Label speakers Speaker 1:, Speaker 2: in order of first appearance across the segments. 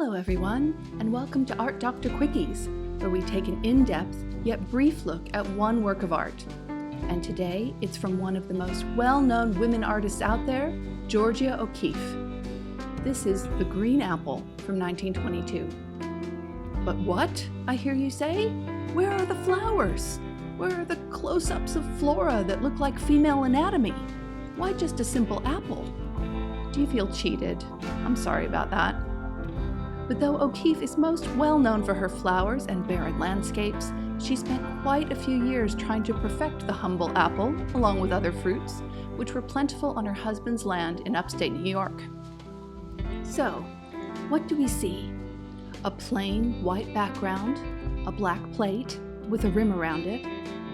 Speaker 1: Hello everyone, and welcome to Art Dr. Quickies, where we take an in-depth yet brief look at one work of art. And today, it's from one of the most well-known women artists out there, Georgia O'Keeffe. This is The Green Apple from 1922. But what, I hear you say? Where are the flowers? Where are the close-ups of flora that look like female anatomy? Why just a simple apple? Do you feel cheated? I'm sorry about that. But though O'Keeffe is most well known for her flowers and barren landscapes, she spent quite a few years trying to perfect the humble apple, along with other fruits, which were plentiful on her husband's land in upstate New York. So, what do we see? A plain white background, a black plate with a rim around it,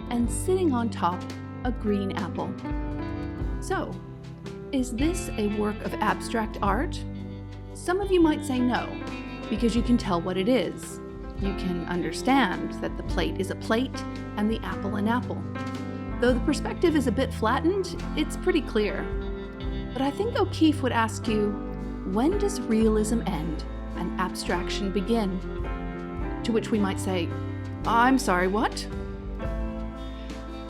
Speaker 1: and sitting on top, a green apple. So, is this a work of abstract art? Some of you might say no, because you can tell what it is. You can understand that the plate is a plate and the apple an apple. Though the perspective is a bit flattened, it's pretty clear. But I think O'Keeffe would ask you, when does realism end and abstraction begin? To which we might say, I'm sorry, what?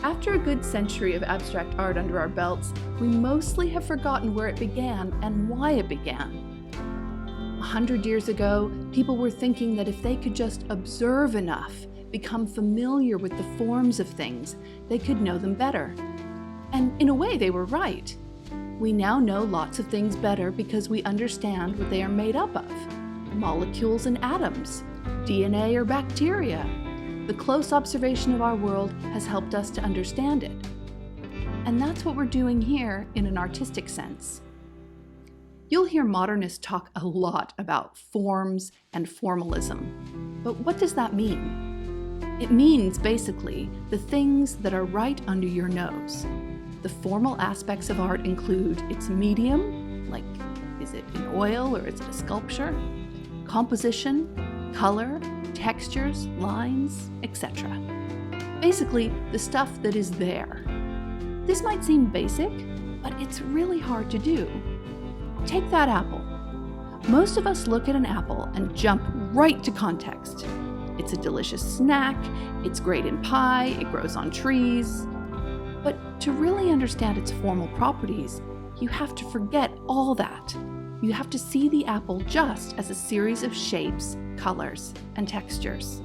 Speaker 1: After a good century of abstract art under our belts, we mostly have forgotten where it began and why it began. 100 years ago, people were thinking that if they could just observe enough, become familiar with the forms of things, they could know them better. And in a way, they were right. We now know lots of things better because we understand what they are made up of. Molecules and atoms, DNA or bacteria. The close observation of our world has helped us to understand it. And that's what we're doing here in an artistic sense. You'll hear modernists talk a lot about forms and formalism. But what does that mean? It means, basically, the things that are right under your nose. The formal aspects of art include its medium, like is it in oil or is it a sculpture? Composition, color, textures, lines, etc. Basically, the stuff that is there. This might seem basic, but it's really hard to do. Take that apple. Most of us look at an apple and jump right to context. It's a delicious snack, it's great in pie, it grows on trees. But to really understand its formal properties, you have to forget all that. You have to see the apple just as a series of shapes, colors, and textures.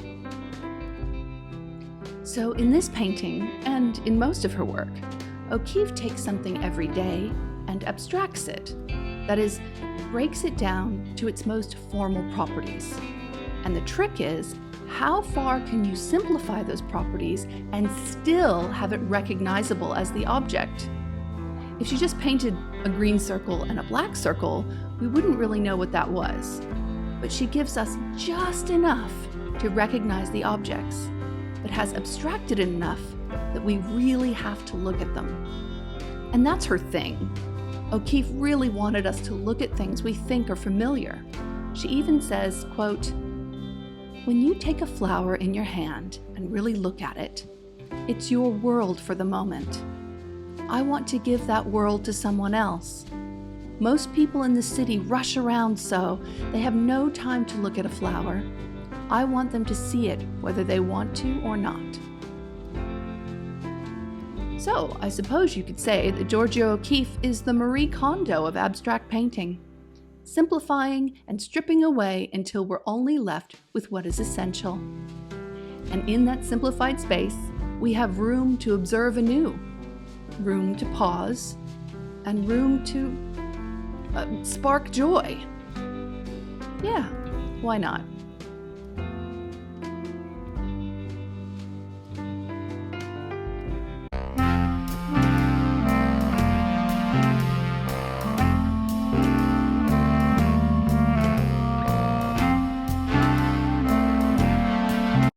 Speaker 1: So in this painting, and in most of her work, O'Keeffe takes something everyday and abstracts it. That is, breaks it down to its most formal properties. And the trick is, how far can you simplify those properties and still have it recognizable as the object? If she just painted a green circle and a black circle, we wouldn't really know what that was. But she gives us just enough to recognize the objects, but has abstracted it enough that we really have to look at them. And that's her thing. O'Keeffe really wanted us to look at things we think are familiar. She even says, quote, "When you take a flower in your hand and really look at it, it's your world for the moment. I want to give that world to someone else. Most people in the city rush around so they have no time to look at a flower. I want them to see it whether they want to or not." So, I suppose you could say that Georgia O'Keeffe is the Marie Kondo of abstract painting, simplifying and stripping away until we're only left with what is essential. And in that simplified space, we have room to observe anew, room to pause, and room to spark joy. Yeah, why not?